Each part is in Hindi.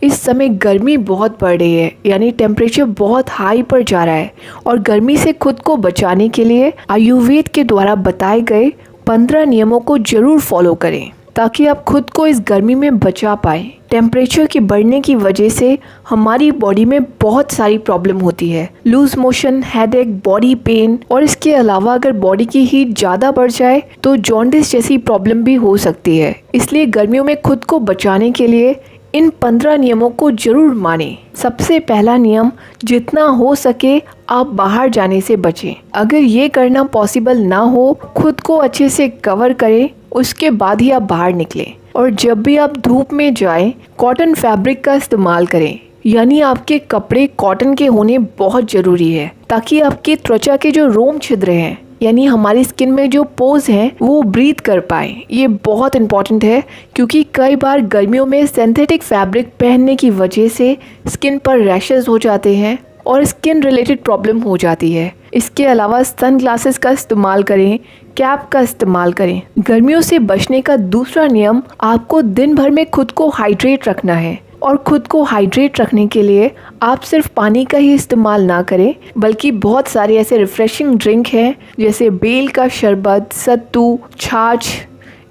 इस समय गर्मी बहुत बढ़ रही है, यानी टेम्परेचर बहुत हाई पर जा रहा है और गर्मी से खुद को बचाने के लिए आयुर्वेद के द्वारा बताए गए 15 नियमों को जरूर फॉलो करें ताकि आप खुद को इस गर्मी में बचा पाएं। टेम्परेचर के बढ़ने की वजह से हमारी बॉडी में बहुत सारी प्रॉब्लम होती है, loose motion, headache, body pain, और इसके अलावा अगर बॉडी की हीट ज़्यादा बढ़ जाए तो जॉन्डिस जैसी प्रॉब्लम भी हो सकती है। इसलिए गर्मियों में खुद को बचाने के लिए इन 15 नियमों को जरूर मानें। सबसे पहला नियम, जितना हो सके आप बाहर जाने से बचें। अगर ये करना पॉसिबल ना हो, खुद को अच्छे से कवर करें, उसके बाद ही आप बाहर निकलें। और जब भी आप धूप में जाएं, कॉटन फैब्रिक का इस्तेमाल करें, यानी आपके कपड़े कॉटन के होने बहुत ज़रूरी है ताकि आपकी त्वचा के जो रोम छिद्र हैं, यानी हमारी स्किन में जो पोर्स हैं, वो ब्रीथ कर पाए। ये बहुत इम्पॉर्टेंट है क्योंकि कई बार गर्मियों में सिंथेटिक फैब्रिक पहनने की वजह से स्किन पर रैशेस हो जाते हैं और स्किन रिलेटेड प्रॉब्लम हो जाती है। इसके अलावा सन ग्लासेस का इस्तेमाल करें, कैप का इस्तेमाल करें। गर्मियों से बचने का दूसरा नियम, आपको दिन भर में खुद को हाइड्रेट रखना है। और खुद को हाइड्रेट रखने के लिए आप सिर्फ पानी का ही इस्तेमाल ना करें, बल्कि बहुत सारे ऐसे रिफ्रेशिंग ड्रिंक हैं जैसे बेल का शरबत, सत्तू, छाछ,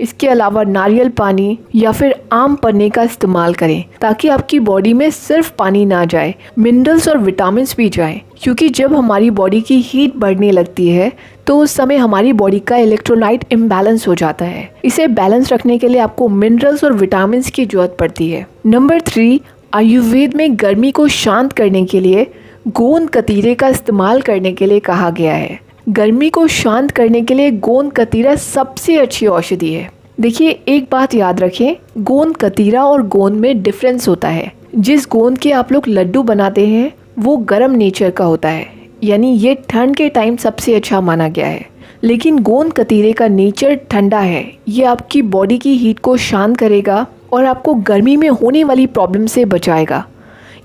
इसके अलावा नारियल पानी या फिर आम पन्ने का इस्तेमाल करें ताकि आपकी बॉडी में सिर्फ पानी ना जाए, मिनरल्स और विटामिन भी जाएं। क्योंकि जब हमारी बॉडी की हीट बढ़ने लगती है तो उस समय हमारी बॉडी का इलेक्ट्रोलाइट इम्बैलेंस हो जाता है। इसे बैलेंस रखने के लिए आपको मिनरल्स और विटामिन की जरूरत पड़ती है। नंबर 3, आयुर्वेद में गर्मी को शांत करने के लिए गोंद कतीरे का इस्तेमाल करने के लिए कहा गया है। गर्मी को शांत करने के लिए गोंद कतीरा सबसे अच्छी औषधि है। देखिए, एक बात याद रखें, गोंद कतीरा और गोंद में डिफरेंस होता है। जिस गोंद के आप लोग लड्डू बनाते हैं वो गर्म नेचर का होता है, यानी ये ठंड के टाइम सबसे अच्छा माना गया है। लेकिन गोंद कतीरे का नेचर ठंडा है, ये आपकी बॉडी की हीट को शांत करेगा और आपको गर्मी में होने वाली प्रॉब्लम से बचाएगा।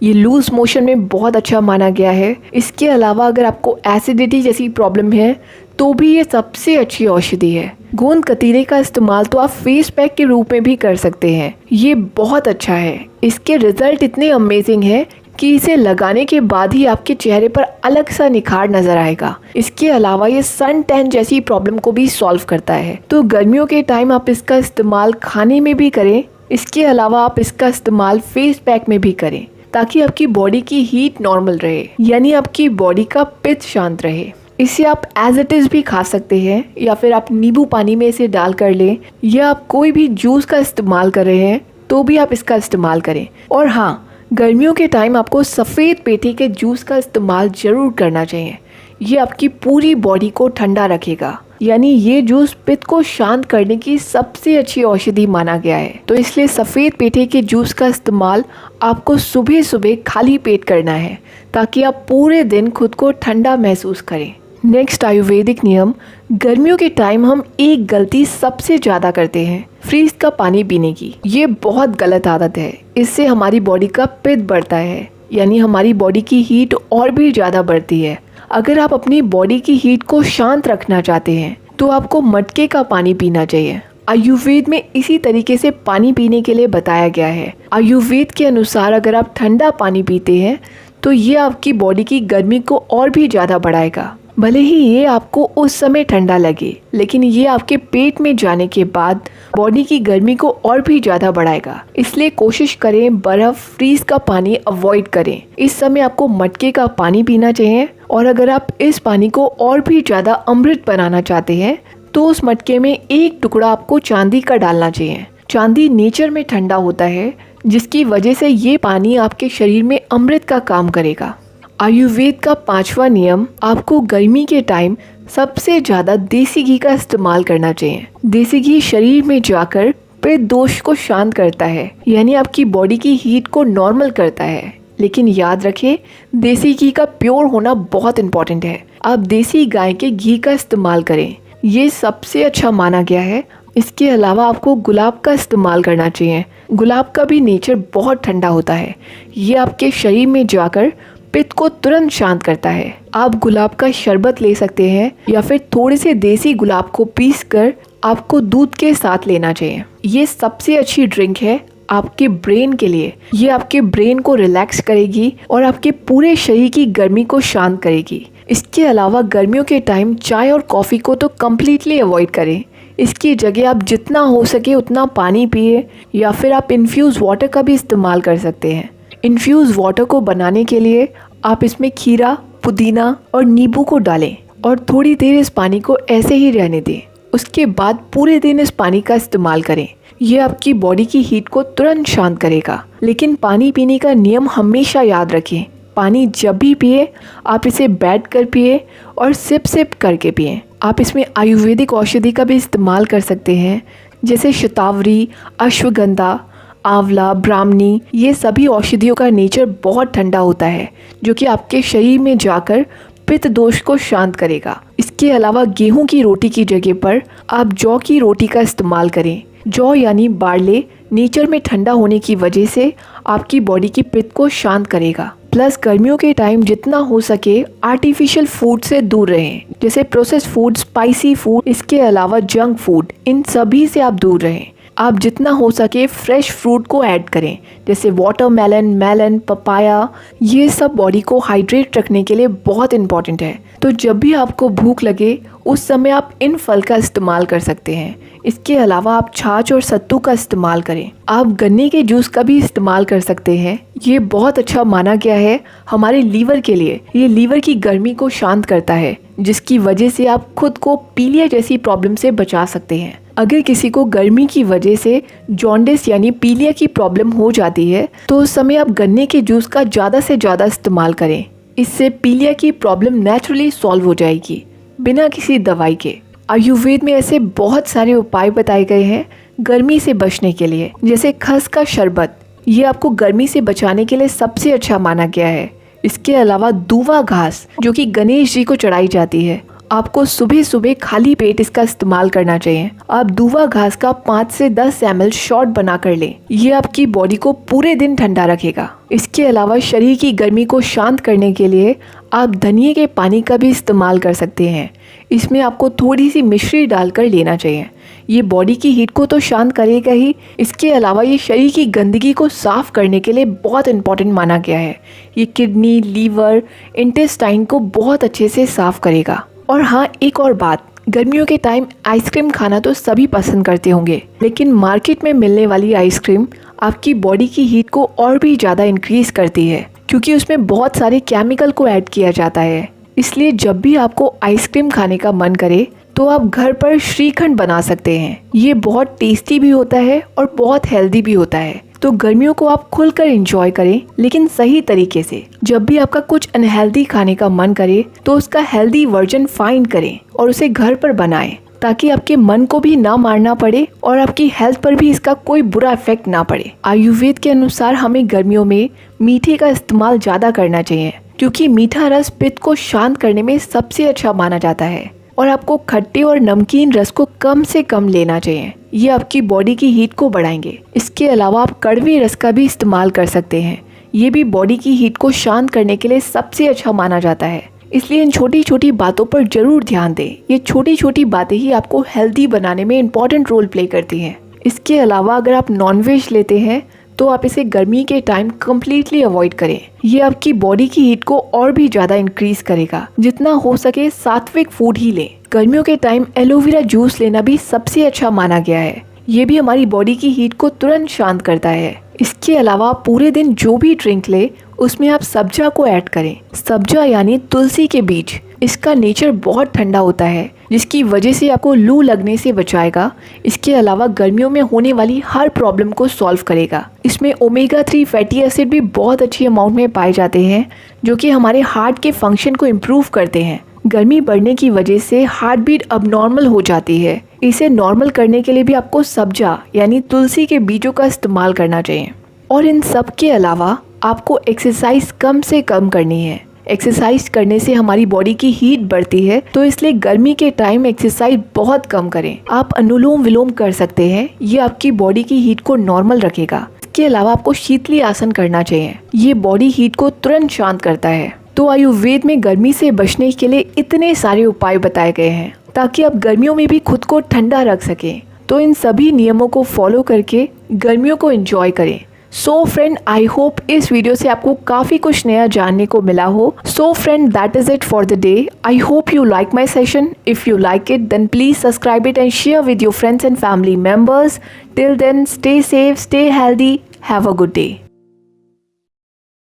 ये लूज मोशन में बहुत अच्छा माना गया है। इसके अलावा अगर आपको एसिडिटी जैसी प्रॉब्लम है तो भी ये सबसे अच्छी औषधि है। गोंद कतीरे का इस्तेमाल तो आप फेस पैक के रूप में भी कर सकते हैं। ये बहुत अच्छा है, इसके रिजल्ट इतने अमेजिंग है कि इसे लगाने के बाद ही आपके चेहरे पर अलग सा निखार नजर आएगा। इसके अलावा ये सन टैन जैसी प्रॉब्लम को भी सॉल्व करता है। तो गर्मियों के टाइम आप इसका इस्तेमाल खाने में भी करें, इसके अलावा आप इसका इस्तेमाल फेस पैक में भी करें ताकि आपकी बॉडी की हीट नॉर्मल रहे, यानी आपकी बॉडी का पित्त शांत रहे। इसे आप एज इट इज़ भी खा सकते हैं या फिर आप नींबू पानी में इसे डाल कर लें, या आप कोई भी जूस का इस्तेमाल कर रहे हैं तो भी आप इसका इस्तेमाल करें। और हाँ, गर्मियों के टाइम आपको सफ़ेद पेठी के जूस का इस्तेमाल ज़रूर करना चाहिए। ये आपकी पूरी बॉडी को ठंडा रखेगा, यानी ये जूस पित्त को शांत करने की सबसे अच्छी औषधि माना गया है। तो इसलिए सफ़ेद पेठे के जूस का इस्तेमाल आपको सुबह सुबह खाली पेट करना है ताकि आप पूरे दिन खुद को ठंडा महसूस करें। नेक्स्ट आयुर्वेदिक नियम, गर्मियों के टाइम हम एक गलती सबसे ज़्यादा करते हैं, फ्रीज का पानी पीने की। ये बहुत गलत आदत है। इससे हमारी बॉडी का पित्त बढ़ता है, यानी हमारी बॉडी की हीट और भी ज़्यादा बढ़ती है। अगर आप अपनी बॉडी की हीट को शांत रखना चाहते हैं तो आपको मटके का पानी पीना चाहिए। आयुर्वेद में इसी तरीके से पानी पीने के लिए बताया गया है। आयुर्वेद के अनुसार अगर आप ठंडा पानी पीते हैं तो ये आपकी बॉडी की गर्मी को और भी ज़्यादा बढ़ाएगा। भले ही ये आपको उस समय ठंडा लगे, लेकिन ये आपके पेट में जाने के बाद बॉडी की गर्मी को और भी ज़्यादा बढ़ाएगा। इसलिए कोशिश करें बर्फ़, फ्रीज का पानी अवॉइड करें। इस समय आपको मटके का पानी पीना चाहिए। और अगर आप इस पानी को और भी ज़्यादा अमृत बनाना चाहते हैं तो उस मटके में एक टुकड़ा आपको चांदी का डालना चाहिए। चांदी नेचर में ठंडा होता है, जिसकी वजह से ये पानी आपके शरीर में अमृत का काम करेगा। आयुर्वेद का 5वां नियम, आपको गर्मी के टाइम सबसे ज़्यादा देसी घी का इस्तेमाल करना चाहिए। देसी घी शरीर में जाकर पित्त दोष को शांत करता है, यानी आपकी बॉडी की हीट को नॉर्मल करता है। लेकिन याद रखें, देसी घी का प्योर होना बहुत इम्पॉर्टेंट है। आप देसी गाय के घी का इस्तेमाल करें, ये सबसे अच्छा माना गया है। इसके अलावा आपको गुलाब का इस्तेमाल करना चाहिए। गुलाब का भी नेचर बहुत ठंडा होता है। ये आपके शरीर में जाकर पित्त को तुरंत शांत करता है। आप गुलाब का शरबत ले सकते हैं या फिर थोड़े से देसी गुलाब को पीसकर आपको दूध के साथ लेना चाहिए। ये सबसे अच्छी ड्रिंक है आपके ब्रेन के लिए। ये आपके ब्रेन को रिलैक्स करेगी और आपके पूरे शरीर की गर्मी को शांत करेगी। इसके अलावा गर्मियों के टाइम चाय और कॉफ़ी को तो कम्प्लीटली अवॉइड करें। इसकी जगह आप जितना हो सके उतना पानी पिए या फिर आप इन्फ्यूज़ वाटर का भी इस्तेमाल कर सकते हैं। इन्फ्यूज़ वाटर को बनाने के लिए आप इसमें खीरा, पुदीना और नींबू को डालें और थोड़ी देर इस पानी को ऐसे ही रहने दें। उसके बाद पूरे दिन इस पानी का इस्तेमाल करें। ये आपकी बॉडी की हीट को तुरंत शांत करेगा। लेकिन पानी पीने का नियम हमेशा याद रखें। पानी जब भी पिए आप इसे बैठ कर पिए और सिप सिप करके पिए। आप इसमें आयुर्वेदिक औषधि का भी इस्तेमाल कर सकते हैं, जैसे शतावरी, अश्वगंधा, आंवला, ब्राह्मणी। ये सभी औषधियों का नेचर बहुत ठंडा होता है, जो कि आपके शरीर में जाकर पित्त दोष को शांत करेगा। इसके अलावा गेहूं की रोटी की जगह पर आप जौ की रोटी का इस्तेमाल करें। जौ यानी बार्ले नेचर में ठंडा होने की वजह से आपकी बॉडी की पित्त को शांत करेगा। प्लस गर्मियों के टाइम जितना हो सके आर्टिफिशियल फूड से दूर रहें, जैसे प्रोसेस्ड फूड, स्पाइसी फूड, इसके अलावा जंक फूड, इन सभी से आप दूर रहें। आप जितना हो सके फ्रेश फ्रूट को ऐड करें, जैसे वाटरमेलन, मेलन, पपाया। ये सब बॉडी को हाइड्रेट रखने के लिए बहुत इंपॉर्टेंट है। तो जब भी आपको भूख लगे उस समय आप इन फल का इस्तेमाल कर सकते हैं। इसके अलावा आप छाछ और सत्तू का इस्तेमाल करें। आप गन्ने के जूस का भी इस्तेमाल कर सकते हैं। ये बहुत अच्छा माना गया है हमारे लीवर के लिए। ये लीवर की गर्मी को शांत करता है, जिसकी वजह से आप खुद को पीलिया जैसी प्रॉब्लम से बचा सकते हैं। अगर किसी को गर्मी की वजह से जॉन्डिस यानी पीलिया की प्रॉब्लम हो जाती है तो उस समय आप गन्ने के जूस का ज़्यादा से ज़्यादा इस्तेमाल करें। इससे पीलिया की प्रॉब्लम नेचुरली सॉल्व हो जाएगी बिना किसी दवाई के। आयुर्वेद में ऐसे बहुत सारे उपाय बताए गए हैं गर्मी से बचने के लिए, जैसे खस का शरबत। ये आपको गर्मी से बचाने के लिए सबसे अच्छा माना गया है। इसके अलावा दूवा घास, जो कि गणेश जी को चढ़ाई जाती है, आपको सुबह सुबह खाली पेट इसका इस्तेमाल करना चाहिए। आप दूवा घास का 5 से 10 ml शॉट बना कर लें। ये आपकी बॉडी को पूरे दिन ठंडा रखेगा। इसके अलावा शरीर की गर्मी को शांत करने के लिए आप धनिए के पानी का भी इस्तेमाल कर सकते हैं। इसमें आपको थोड़ी सी मिश्री डालकर लेना चाहिए। ये बॉडी की हीट को तो शांत करेगा ही, इसके अलावा ये शरीर की गंदगी को साफ करने के लिए बहुत इंपॉर्टेंट माना गया है। ये किडनी, लीवर, इंटेस्टाइन को बहुत अच्छे से साफ करेगा। और हाँ, एक और बात, गर्मियों के टाइम आइसक्रीम खाना तो सभी पसंद करते होंगे, लेकिन मार्केट में मिलने वाली आइसक्रीम आपकी बॉडी की हीट को और भी ज़्यादा इंक्रीज करती है, क्योंकि उसमें बहुत सारे केमिकल को ऐड किया जाता है। इसलिए जब भी आपको आइसक्रीम खाने का मन करे तो आप घर पर श्रीखंड बना सकते हैं। ये बहुत टेस्टी भी होता है और बहुत हेल्दी भी होता है। तो गर्मियों को आप खुलकर एंजॉय करें, लेकिन सही तरीके से। जब भी आपका कुछ अनहेल्दी खाने का मन करे तो उसका हेल्दी वर्जन फाइंड करें और उसे घर पर बनाएं, ताकि आपके मन को भी ना मारना पड़े और आपकी हेल्थ पर भी इसका कोई बुरा इफेक्ट ना पड़े। आयुर्वेद के अनुसार हमें गर्मियों में मीठे का इस्तेमाल ज़्यादा करना चाहिए, क्योंकि मीठा रस पित्त को शांत करने में सबसे अच्छा माना जाता है। और आपको खट्टे और नमकीन रस को कम से कम लेना चाहिए। ये आपकी बॉडी की हीट को बढ़ाएंगे। इसके अलावा आप कड़वे रस का भी इस्तेमाल कर सकते हैं। ये भी बॉडी की हीट को शांत करने के लिए सबसे अच्छा माना जाता है। इसलिए इन छोटी छोटी बातों पर जरूर ध्यान दें। ये छोटी छोटी बातें ही आपको हेल्दी बनाने में इम्पोर्टेंट रोल प्ले करती हैं। इसके अलावा अगर आप नॉनवेज लेते हैं तो आप इसे गर्मी के टाइम कम्प्लीटली अवॉइड करें। ये आपकी बॉडी की हीट को और भी ज़्यादा इंक्रीज करेगा। जितना हो सके सात्विक फूड ही लें। गर्मियों के टाइम एलोवेरा जूस लेना भी सबसे अच्छा माना गया है। ये भी हमारी बॉडी की हीट को तुरंत शांत करता है। इसके अलावा पूरे दिन जो भी ड्रिंक ले उसमें आप सब्जा को ऐड करें। सब्जा यानी तुलसी के बीज। इसका नेचर बहुत ठंडा होता है, जिसकी वजह से आपको लू लगने से बचाएगा। इसके अलावा गर्मियों में होने वाली हर प्रॉब्लम को सॉल्व करेगा। इसमें ओमेगा 3 फैटी एसिड भी बहुत अच्छी अमाउंट में पाए जाते हैं, जो कि हमारे हार्ट के फंक्शन को इम्प्रूव करते हैं। गर्मी बढ़ने की वजह से हार्ट बीट अबनॉर्मल हो जाती है। इसे नॉर्मल करने के लिए भी आपको सब्जा यानी तुलसी के बीजों का इस्तेमाल करना चाहिए। और इन सब के अलावा आपको एक्सरसाइज कम से कम करनी है। एक्सरसाइज करने से हमारी बॉडी की हीट बढ़ती है, तो इसलिए गर्मी के टाइम एक्सरसाइज बहुत कम करें। आप अनुलोम विलोम कर सकते हैं। ये आपकी बॉडी की हीट को नॉर्मल रखेगा। इसके अलावा आपको शीतली आसन करना चाहिए। ये बॉडी हीट को तुरंत शांत करता है। तो आयुर्वेद में गर्मी से बचने के लिए इतने सारे उपाय बताए गए हैं, ताकि आप गर्मियों में भी खुद को ठंडा रख सकें। तो इन सभी नियमों को फॉलो करके गर्मियों को एंजॉय करें। सो फ्रेंड, आई होप इस वीडियो से आपको काफ़ी कुछ नया जानने को मिला हो। So friend, that is it for the day. I hope you like my session. If you like it, then please subscribe it and share with your friends and family members. Till then, stay safe, stay healthy. Have a good day.